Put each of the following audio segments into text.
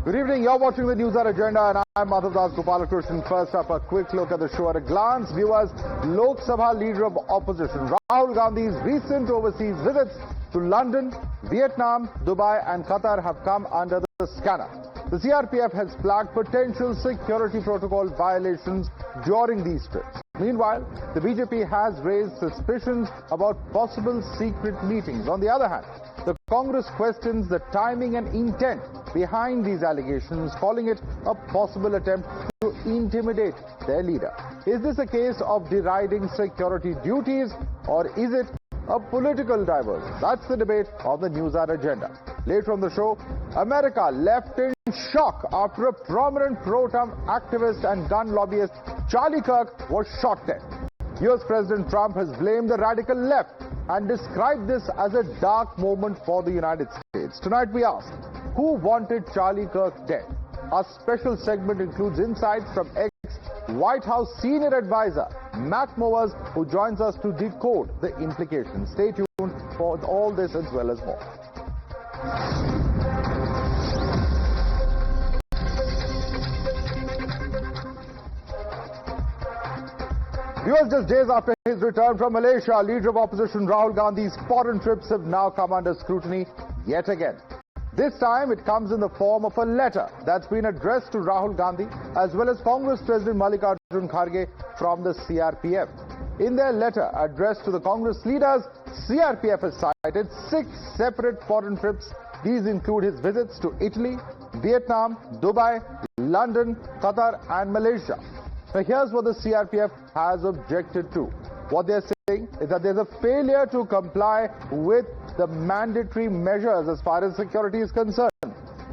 Good evening. You're watching the News Hour Agenda, and I'm Madhavdas G. First up, a quick look at the show at a glance. Viewers, Lok Sabha Leader of Opposition Rahul Gandhi's recent overseas visits to London, Vietnam, Dubai and Qatar have come under the scanner. The CRPF has flagged potential security protocol violations during these trips. Meanwhile, the BJP has raised suspicions about possible secret meetings. On the other hand, the Congress questions the timing and intent behind these allegations, calling it a possible attempt to intimidate their leader. Is this a case of deriding security duties, or is it a political diversion? That's the debate of the News Hour Agenda. Later on the show, America left in shock after a prominent pro-Trump activist and gun lobbyist Charlie Kirk was shot dead. US President Trump has blamed the radical left and described this as a dark moment for the United States. Tonight we ask, who wanted Charlie Kirk dead? Our special segment includes insights from ex-White House senior advisor Matt Mowers, who joins us to decode the implications. Stay tuned for all this as well as more. Viewers, just days after his return from Malaysia, Leader of Opposition Rahul Gandhi's foreign trips have now come under scrutiny yet again. This time it comes in the form of a letter that's been addressed to Rahul Gandhi as well as Congress President Mallikarjun Kharge from the CRPF. In their letter addressed to the Congress leaders, CRPF has cited 6 separate foreign trips. These include his visits to Italy, Vietnam, Dubai, London, Qatar and Malaysia. Now here's what the CRPF has objected to. What they're saying is that there's a failure to comply with the mandatory measures as far as security is concerned.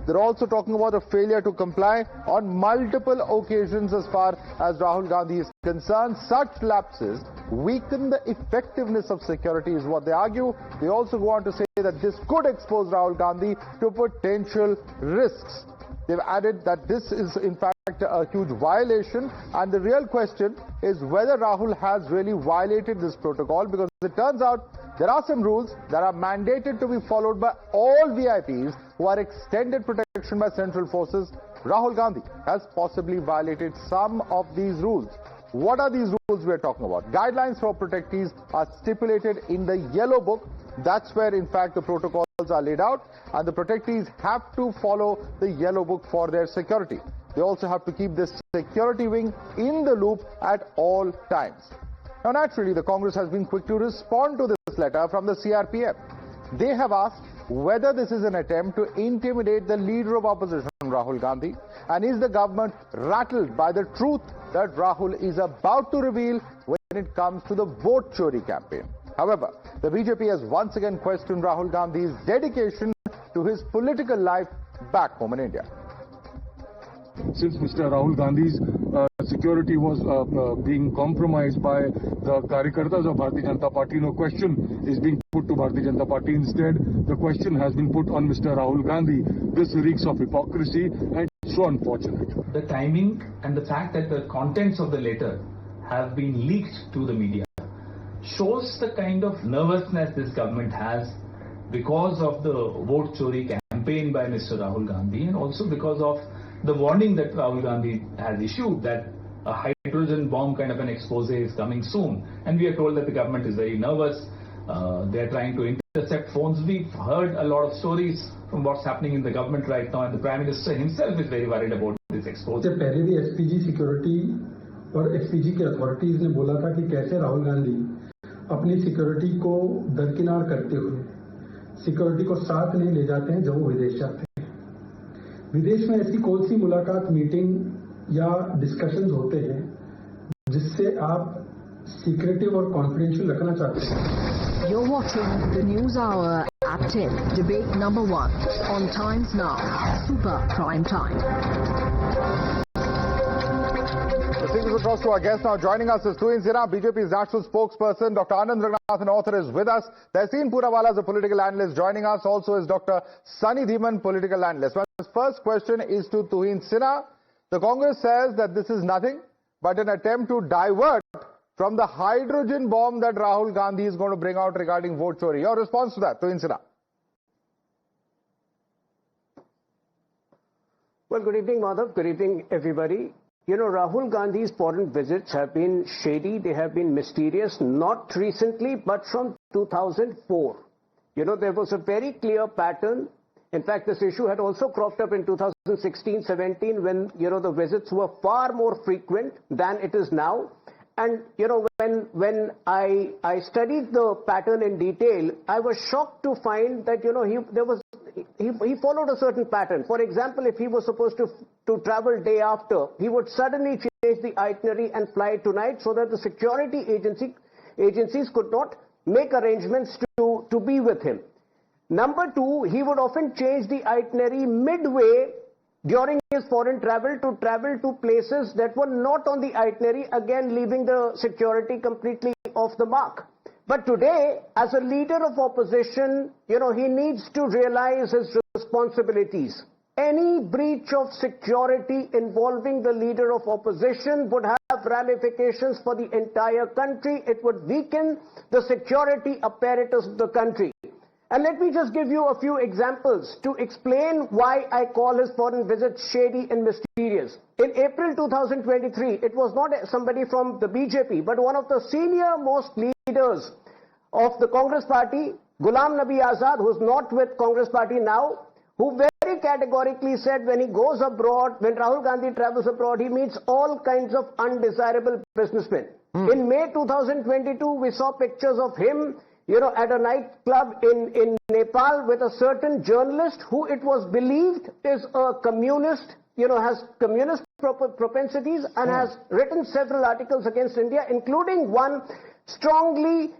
They're also talking about a failure to comply on multiple occasions as far as Rahul Gandhi is concerned. Such lapses weaken the effectiveness of security is what they argue. They also go on to say that this could expose Rahul Gandhi to potential risks. They've added that this is in fact a huge violation, and the real question is whether Rahul has really violated this protocol, because it turns out there are some rules that are mandated to be followed by all VIPs who are extended protection by central forces. Rahul Gandhi has possibly violated some of these rules. What are these rules we're talking about? Guidelines for protectees are stipulated in the Yellow Book. That's where in fact the protocols are laid out, and the protectees have to follow the Yellow Book for their security. They also have to keep this security wing in the loop at all times. Now naturally, the Congress has been quick to respond to this letter from the CRPF. They have asked whether this is an attempt to intimidate the Leader of Opposition, Rahul Gandhi, and is the government rattled by the truth that Rahul is about to reveal when it comes to the vote chori campaign. However, the BJP has once again questioned Rahul Gandhi's dedication to his political life back home in India. Since Mr. Rahul Gandhi's security was being compromised by the Karyakartas of Bharatiya Janata Party, no question is being put to Bharatiya Janata Party. Instead, the question has been put on Mr. Rahul Gandhi. This reeks of hypocrisy and so unfortunate. The timing and the fact that the contents of the letter have been leaked to the media shows the kind of nervousness this government has because of the vote chori campaign by Mr. Rahul Gandhi, and also because of the warning that Rahul Gandhi has issued that a hydrogen bomb kind of an expose is coming soon. And we are told that the government is very nervous. They are trying to intercept phones. We've heard a lot of stories from what's happening in the government right now, and the Prime Minister himself is very worried about this expose. इससे पहले भी SPG security और SPG के authorities ने बोला था कि कैसे राहुल गांधी अपनी सिक्योरिटी को दरकिनार करते हुए सिक्योरिटी को साथ नहीं ले जाते हैं जब वो विदेश जाते हैं। विदेश में ऐसी कौन सी मुलाकात, मीटिंग या डिस्कशंस होते हैं जिससे आप सीक्रेटिव और कॉन्फिडेंशियल रखना चाहते हैं? You're watching the News Hour at 10, debate number 1 on Times Now, Super Prime Time. Distinguished across to our guest now. Joining us is Tuhin Sinha, BJP's national spokesperson. Dr. Anand Raghunath, an author, is with us. Tehseen Purawala is a political analyst. Joining us also is Dr. Sunny Dhiman, political analyst. My first question is to Tuhin Sinha. The Congress says that this is nothing but an attempt to divert from the hydrogen bomb that Rahul Gandhi is going to bring out regarding vote chori. Your response to that, Tuhin Sinha? Well, good evening, Madhav. Good evening, everybody. You know, Rahul Gandhi's foreign visits have been shady. They have been mysterious, not recently, but from 2004. You know, there was a very clear pattern. In fact, this issue had also cropped up in 2016-17 when, you know, the visits were far more frequent than it is now. And, you know, when I studied the pattern in detail, I was shocked to find that, you know, he followed a certain pattern. For example, if he was supposed to travel day after, he would suddenly change the itinerary and fly tonight so that the security agencies could not make arrangements to be with him. Number two, he would often change the itinerary midway during his foreign travel to places that were not on the itinerary, again leaving the security completely off the mark. But today, as a leader of opposition, you know, he needs to realize his responsibilities. Any breach of security involving the leader of opposition would have ramifications for the entire country. It would weaken the security apparatus of the country. And let me just give you a few examples to explain why I call his foreign visits shady and mysterious. In April 2023, it was not somebody from the BJP, but one of the senior most leaders of the Congress party, Ghulam Nabi Azad, who's not with Congress party now, who very categorically said when he goes abroad, when Rahul Gandhi travels abroad, he meets all kinds of undesirable businessmen. In May 2022, we saw pictures of him, you know, at a nightclub in Nepal with a certain journalist who it was believed is a communist, you know, has communist propensities and has written several articles against India, including one strongly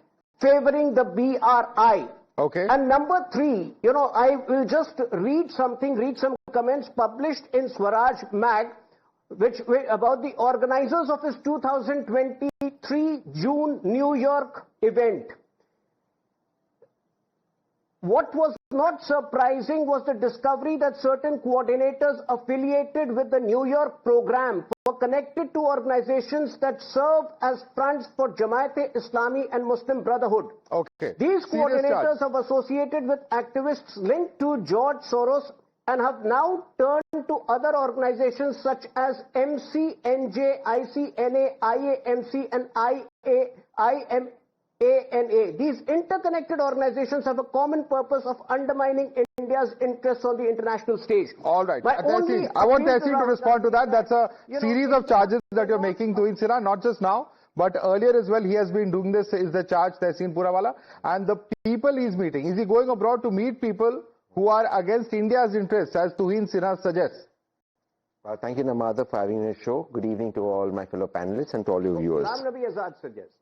favoring the BRI. Okay. And number three, you know, I will just read some comments published in Swaraj Mag, about the organizers of his 2023 June New York event. What was not surprising was the discovery that certain coordinators affiliated with the New York program were connected to organizations that serve as fronts for Jamaat-e-Islami and Muslim Brotherhood. Okay. These coordinators have associated with activists linked to George Soros and have now turned to other organizations such as MCNJ, ICNA, IAMC and IMANA. These interconnected organizations have a common purpose of undermining India's interests on the international stage. All right. I want Tehseen to respond to that. That's a series of charges that you're making to Insira, not just now, but earlier as well. He has been doing this, is the charge, Tehseen Purawala. And the people he's meeting, is he going abroad to meet people who are against India's interests, as Tuhin Sinha suggests? Thank you, Namada, for having a show. Good evening to all my fellow panelists and to all your viewers. Ghulam Nabi Azad suggests.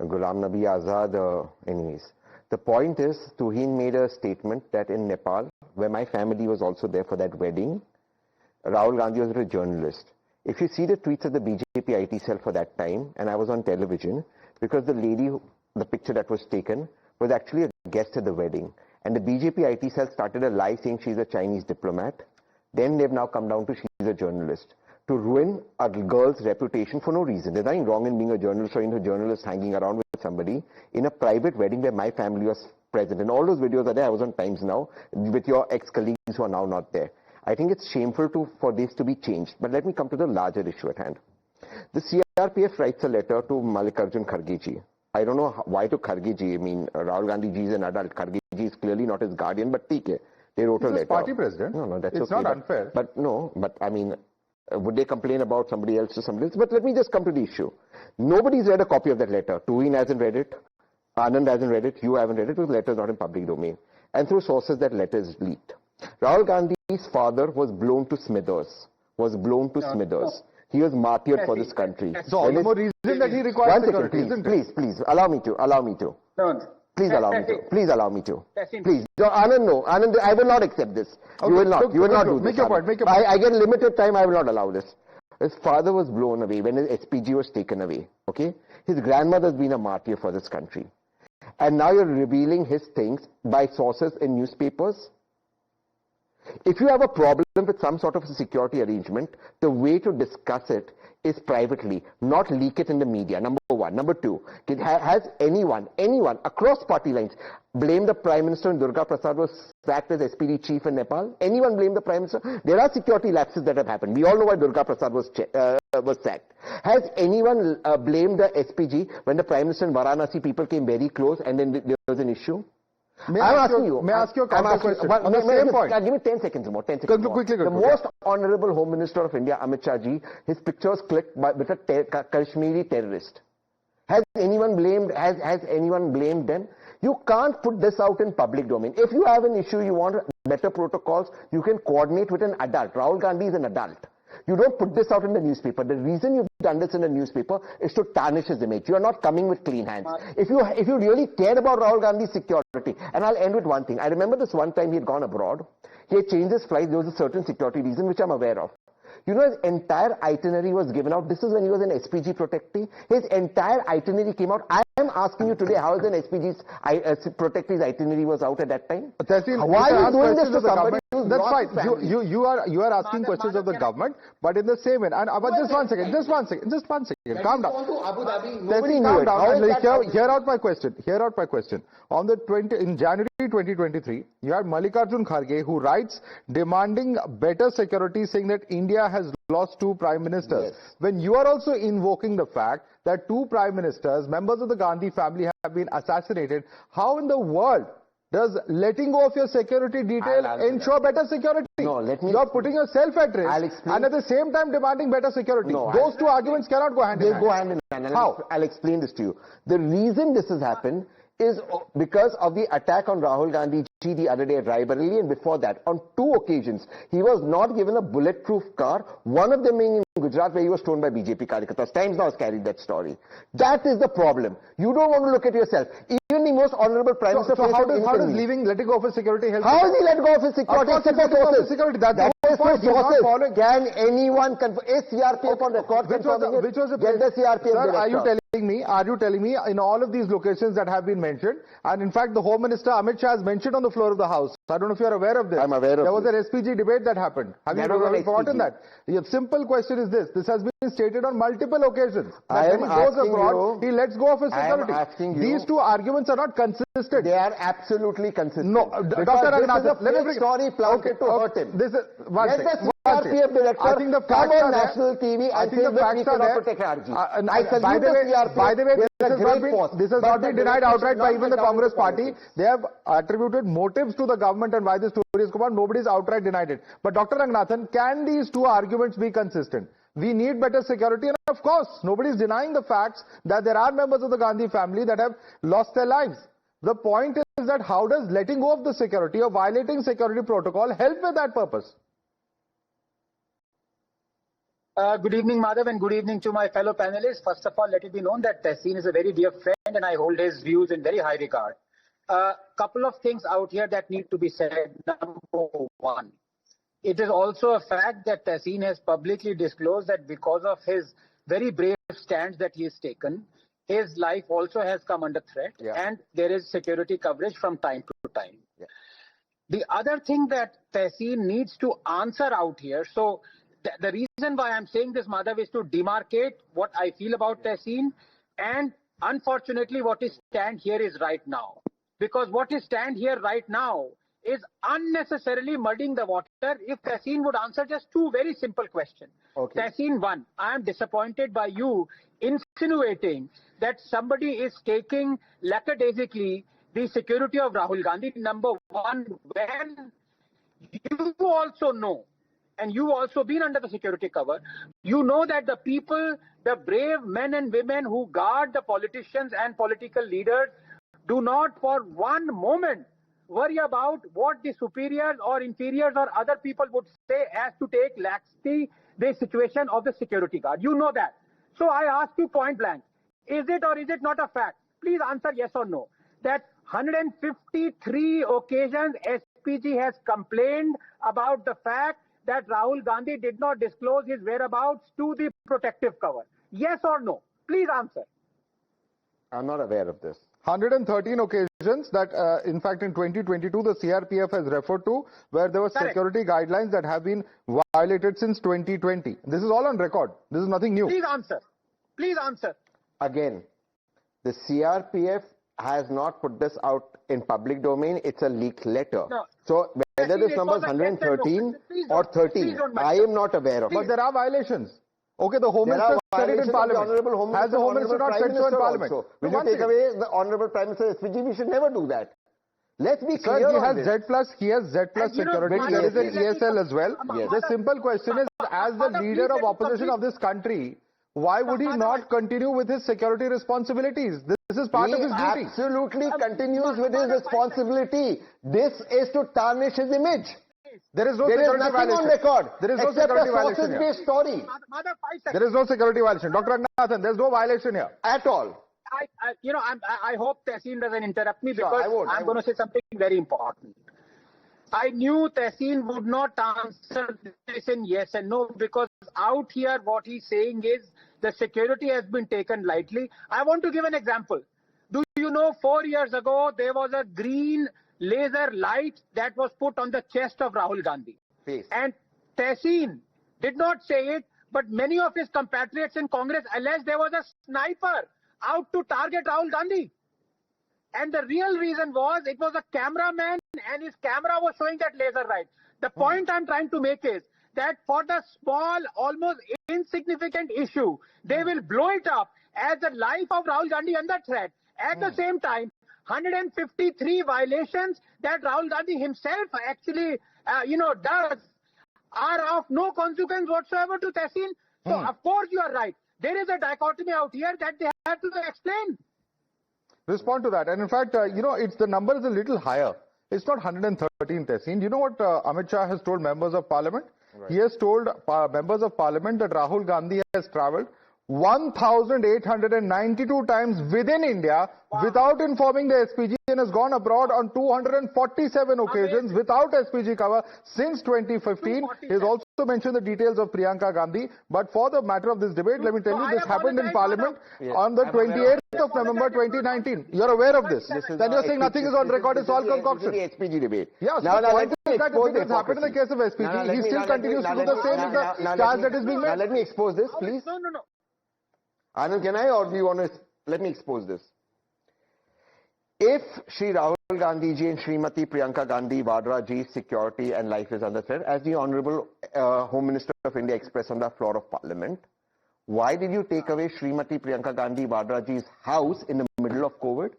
Ghulam Nabi Azad, anyways. The point is, Tuhin made a statement that in Nepal, where my family was also there for that wedding, Rahul Gandhi was a journalist. If you see the tweets of the BJP IT cell for that time, and I was on television, because the lady, the picture that was taken, was actually a guest at the wedding. And the BJP IT cell started a lie saying she's a Chinese diplomat. Then they've now come down to she's a journalist. To ruin a girl's reputation for no reason. There's nothing wrong in being a journalist or a journalist hanging around with somebody in a private wedding where my family was present. And all those videos are there. I was on Times Now with your ex-colleagues who are now not there. I think it's shameful for this to be changed. But let me come to the larger issue at hand. The CRPF writes a letter to Mallikarjun Kharge ji. I don't know why to Kharge ji. I mean, Rahul Gandhi ji is an adult. Kharge ji is clearly not his guardian, but theek hai. They wrote a letter. Party president. No, that's it's okay. Not unfair. But I mean, would they complain about somebody else to somebody else? But let me just come to the issue. Nobody's read a copy of that letter. Tuhin hasn't read it. Anand hasn't read it. You haven't read it because the letter is not in public domain. And through sources, that letter is leaked. Rahul Gandhi's father was blown to smithers. He was martyred for this country. So all the more reason that he requires security, isn't it? Please, allow me to. No. Please allow me to. Please. No, Anand, I will not accept this. Okay, you will not do this. Make your point. I get limited time, I will not allow this. His father was blown away when his SPG was taken away. Okay? His grandmother has been a martyr for this country. And now you're revealing his things by sources in newspapers. If you have a problem with some sort of a security arrangement, the way to discuss it is privately, not leak it in the media. Number one. one. Number two, has anyone across party lines blamed the Prime Minister when Durga Prasad was sacked as SPD chief in Nepal? Anyone blame the Prime Minister? There are security lapses that have happened. We all know why Durga Prasad was sacked. Has anyone blamed the SPG when the Prime Minister in Varanasi, people came very close and then there was an issue? May I ask you a counter question? On the same point. Give me 10 seconds more. 10 seconds more. Quickly, the most honorable Home Minister of India, Amit Shah ji, his picture was clicked with a Kashmiri terrorist. Has anyone blamed them? You can't put this out in public domain. If you have an issue, you want better protocols, you can coordinate with an adult. Rahul Gandhi is an adult. You don't put this out in the newspaper. The reason you've done this in the newspaper is to tarnish his image. You are not coming with clean hands. If you really cared about Rahul Gandhi's security, and I'll end with one thing. I remember this one time he had gone abroad. He had changed his flight. There was a certain security reason which I'm aware of. You know, his entire itinerary was given out. This is when he was an SPG protectee. His entire itinerary came out. I am asking you today, how is an SPG's protectee's itinerary was out at that time? Why are you doing this to somebody? That's fine. You are asking questions of the government, but in the same way. But just one second. Calm down. Calm down. Hear out my question. In January 2023, you had Mallikarjun Kharge who writes demanding better security, saying that India has lost 2 prime ministers. Yes. When you are also invoking the fact that 2 prime ministers, members of the Gandhi family, have been assassinated, how in the world does letting go of your security detail ensure better security? No, let me... You are putting yourself at risk and at the same time demanding better security. No, those two arguments cannot go hand in hand. They go hand in hand. How? I'll explain this to you. The reason this has happened is because of the attack on Rahul Gandhi G the other day at Raebareli, and before that, on 2 occasions, he was not given a bulletproof car, one of them being in Gujarat where he was torn by BJP Karyakartas. Times Now has carried that story. That is the problem. You don't want to look at yourself. Even the most honorable Prime Minister... So how does letting go of his security help? How is he let go of his security? Of course, security. That is point. Can anyone confirm? Is CRPF on record confirming it? Get the CRPF Sir, director. Are you telling me in all of these locations that have been mentioned, and in fact the Home Minister Amit Shah has mentioned on the floor of the House, I don't know if you are aware of this. I'm aware of There was an SPG debate that happened. Have you forgotten that? The simple question is this. This has been stated on multiple occasions. That when he goes abroad, he lets go of his security. These 2 arguments are not consistent. They are absolutely consistent. No, Dr. Raghunath, let me bring story planted to hurt him. This is CRPF director, I think the facts on national TV and say that we cannot protect RG. By the way, this has not been denied outright by even the Congress party. They have attributed motives to the government and why this story has come out. Nobody's outright denied it. But Dr. Ranganathan, can these 2 arguments be consistent? We need better security, and of course, nobody's denying the facts that there are members of the Gandhi family that have lost their lives. The point is that how does letting go of the security or violating security protocol help with that purpose? Good evening, Madhav, and good evening to my fellow panelists. First of all, let it be known that Tehseen is a very dear friend and I hold his views in very high regard. Couple of things out here that need to be said. Number one, it is also a fact that Tehseen has publicly disclosed that because of his very brave stance that he has taken, his life also has come under threat, and there is security coverage from time to time. The other thing that Tehseen needs to answer out here, so the reason why I'm saying this, Madhav, is to demarcate what I feel about Tehseen and unfortunately what is stand here is right now. Because what is stand here right now is unnecessarily muddying the water if Tehseen would answer just 2 very simple questions. Tehseen, 1, I am disappointed by you insinuating that somebody is taking lackadaisically the security of Rahul Gandhi. Number 1, when you also know, and you've also been under the security cover, you know that the people, the brave men and women who guard the politicians and political leaders do not for one moment worry about what the superiors or inferiors or other people would say as to take laxity the situation of the security guard. You know that. So I ask you point blank, is it or is it not a fact? Please answer yes or no. That 153 occasions SPG has complained about the fact that Rahul Gandhi did not disclose his whereabouts to the protective cover. Yes or no? Please answer. I'm not aware of this. 113 occasions that, in fact, in 2022, the CRPF has referred to where there were security guidelines that have been violated since 2020. This is all on record. This is nothing new. Please answer. Please answer. Again, the CRPF has not put this out in public domain. It's a leaked letter. No. So whether this number is 113 or 13, I am not aware of. But there are violations. Okay, the Home Minister said it in Parliament. Has the Home Minister not said so in Parliament? Will you take away the Honourable Prime Minister's SPG? We should never do that. Let's be clear. Sir, he has Z plus security. There is an ESL as well. Yes. The simple question is, as the leader of opposition of this country, why would he not continue with his security responsibilities? This is part of his duty. Absolutely continues with his responsibility. This is to tarnish his image. There is no There is security nothing violation. on record. There is no except security a violation here. sources-based story. There is no security violation. Dr. Raghunathan, there is no violation here. At all. I hope Tehseen doesn't interrupt me because I'm going to say something very important. I knew Tehseen would not answer this in yes and no, because out here what he's saying is the security has been taken lightly. I want to give an example. Do you know 4 years ago there was a green laser light that was put on the chest of Rahul Gandhi? Please. And Tehseen did not say it, but many of his compatriots in Congress alleged there was a sniper out to target Rahul Gandhi. And the real reason was it was a cameraman and his camera was showing that laser light. The point I'm trying to make is that for the small, almost insignificant issue, they will blow it up as the life of Rahul Gandhi under threat. At the same time, 153 violations that Rahul Gandhi himself actually, does are of no consequence whatsoever to Tehseen. So, of course, you are right. There is a dichotomy out here that they have to explain. Respond to that. And in fact, it's the number is a little higher. It's not 113, Tehseen. You know what Amit Shah has told members of parliament? Right. He has told members of parliament that Rahul Gandhi has travelled 1,892 times within India without informing the SPG and has gone abroad on 247 occasions without SPG cover since 2015. He has also mentioned the details of Priyanka Gandhi. But for the matter of this debate, let me tell you, this happened in Parliament on the 28th of November 2019. You're aware of this. Then you're saying nothing is on record, it's all concoction. This is the SPG debate. Yeah, so the point is that if it has happened in the case of SPG, he still continues to do the same as the charge that is being made. Now let me expose this, please. No. Anand, can I, or do you want to, let me expose this. If Shri Rahul Gandhi ji and Srimati Priyanka Gandhi Vadra ji's security and life is under threat, as the Honourable Home Minister of India expressed on the floor of Parliament, why did you take away Srimati Priyanka Gandhi Vadra ji's house in the middle of COVID?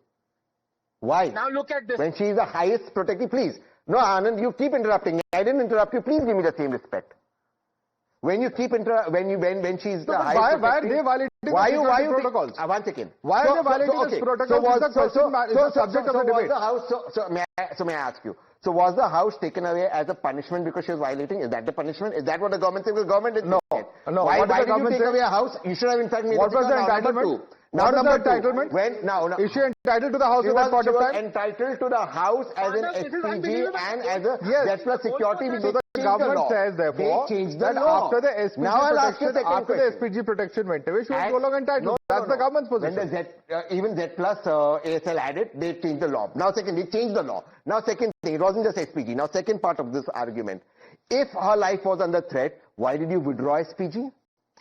Why? Now look at this. When she is the highest protected, please. No, Anand, you keep interrupting me. I didn't interrupt you. Please give me the same respect. When you keep when she's the highest, why are they violating the protocols? One second. Why are they violating the protocols? The subject of the debate. May I ask you? So was the house taken away as a punishment because she was violating? Is that the punishment? Is that what the government said? The government did not. No. Why did you take away a house? You should have in fact made. What was the entitlement? What is the entitlement? Is she entitled to the house at that point of time? She was entitled to the house as an SPG and as a Z plus security. So the government says, therefore, that after the SPG protection went away, she was no longer entitled. That's the government's position. When the even Z plus ASL added, they changed the law. Now second, they changed the law. Now second thing, it wasn't just SPG. Now second part of this argument. If her life was under threat, why did you withdraw SPG?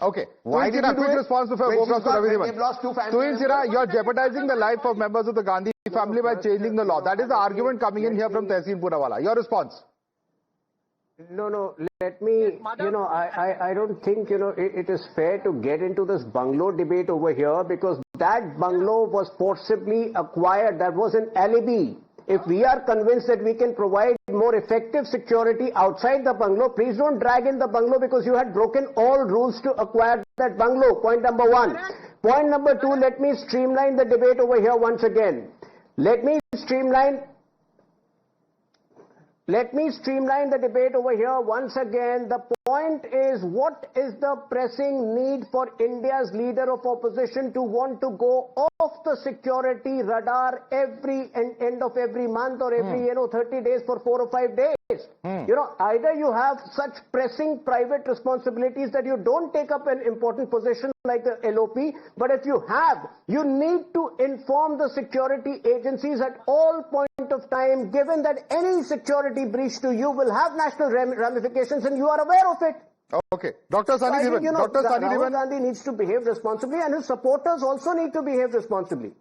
Okay. Why did you do it? Response to they've lost two families. Tuhin Sira, you're jeopardizing the life of members of the Gandhi family by changing the law. That is the argument coming in here from Tehseen Poonawala. Your response? No, let me, I don't think, it is fair to get into this bungalow debate over here, because that bungalow was forcibly acquired. That was an alibi. If we are convinced that we can provide more effective security outside the bungalow, please don't drag in the bungalow, because you had broken all rules to acquire that bungalow. Point number one. Point number two, let me streamline the debate over here once again. Let me streamline the debate over here once again. The point is, what is the pressing need for India's leader of opposition to want to go off the security radar every end of every month or every 30 days for 4 or 5 days? Either you have such pressing private responsibilities that you don't take up an important position like the LOP, but if you have, you need to inform the security agencies at all point of time, given that any security breach to you will have national ramifications and you are aware of it. Okay. Dr. Sunny I think, Dhiban. Dr. Sunny Rahul Dhiban. Gandhi needs to behave responsibly, and his supporters also need to behave responsibly.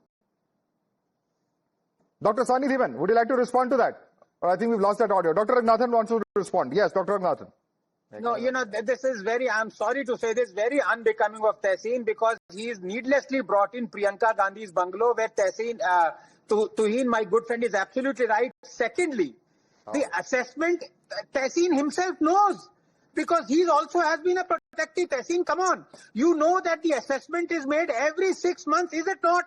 Dr. Sunny Dhiban, would you like to respond to that? Or I think we've lost that audio. Dr. Raghunathan wants to respond. Yes, Dr. Raghunathan. No, this is I'm sorry to say this, very unbecoming of Tehseen, because he is needlessly brought in Priyanka Gandhi's bungalow, where Tehseen, Tuheen, my good friend, is absolutely right. Secondly, the assessment, Tehseen himself knows, because he also has been a protective. Tehseen, come on. You know that the assessment is made every 6 months, is it not?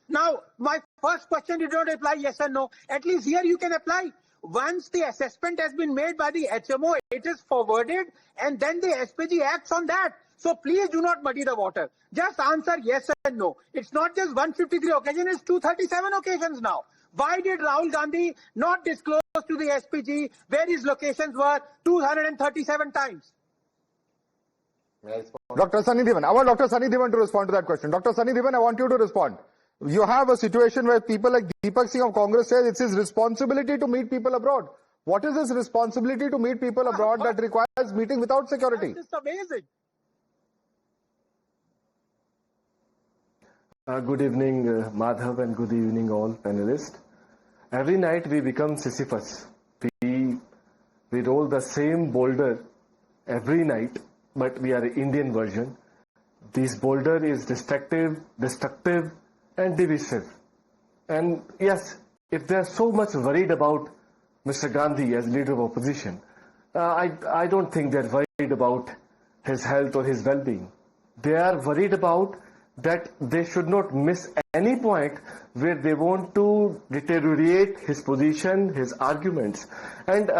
Now, my first question, you don't reply yes or no. At least here you can apply. Once the assessment has been made by the HMO, it is forwarded, and then the SPG acts on that. So please do not muddy the water. Just answer yes and no. It's not just 153 occasions, it's 237 occasions now. Why did Rahul Gandhi not disclose to the SPG where his locations were 237 times? Dr. Sunny Dhiban. I want Dr. Sunny Dhiban to respond to that question. Dr. Sunny Dhiban, I want you to respond. You have a situation where people like Deepak Singh of Congress says it's his responsibility to meet people abroad. What is his responsibility to meet people abroad that requires meeting without security? That's just amazing. Good evening, Madhav, and good evening, all panelists. Every night we become Sisyphus. We roll the same boulder every night, but we are the Indian version. This boulder is destructive, and divisive. And yes, if they are so much worried about Mr. Gandhi as leader of opposition, I don't think they're worried about his health or his well-being. They are worried about that they should not miss any point where they want to deteriorate his position, his arguments. And,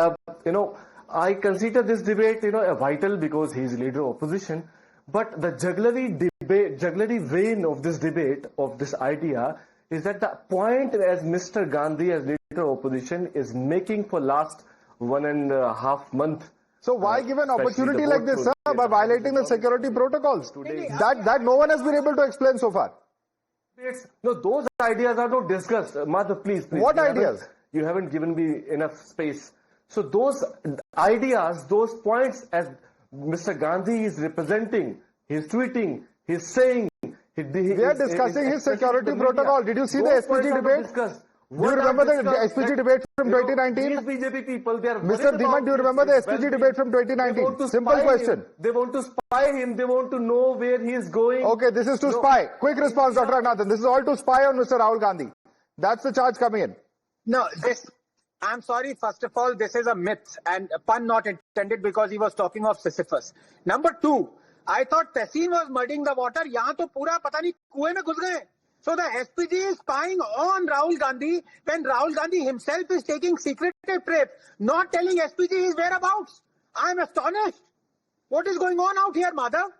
I consider this debate, vital because he is leader of opposition. But the jugglery vein of this debate, of this idea, is that the point as Mr. Gandhi as leader of opposition is making for last 1.5 months. So why give an opportunity like this, sir, by violating the security protocols? That no one has been able to explain so far. No, those ideas are not discussed. Madhav, please. What ideas? You haven't given me enough space. So those ideas, those points as Mr. Gandhi is representing, he's tweeting, he's saying. We are discussing his security protocol. Did you see the SPG debate? Do you remember the SPG debate from 2019? These BJP people, they are Mr. Dhiman, do you remember the SPG debate from 2019? Simple question. They want to spy him. They want to know where he is going. Okay, this is to spy. Quick response, Dr. Raghunathan. This is all to spy on Mr. Rahul Gandhi. That's the charge coming in. No, I'm sorry, first of all, this is a myth and a pun not intended, because he was talking of Sisyphus. Number two, I thought Tehseen was muddying the water. Yahan to pura pata nahi kuएं mein ghus gaye. So the SPG is spying on Rahul Gandhi when Rahul Gandhi himself is taking secretive trips, not telling SPG his whereabouts. I am astonished. What is going on out here, Madhav?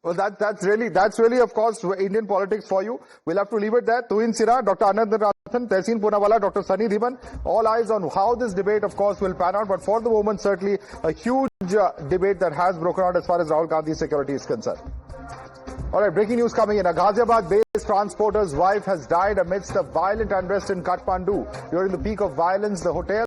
Well, that's really, of course, Indian politics for you. We'll have to leave it there. Tuhin Sira, Dr. Anandarathan, Tehseen Poonawalla, Dr. Sunny Dhiban, all eyes on how this debate, of course, will pan out. But for the moment, certainly a huge debate that has broken out as far as Rahul Gandhi's security is concerned. All right, breaking news coming in. A Ghaziabad-based transporter's wife has died amidst a violent unrest in Kathmandu. During the peak of violence, the hotel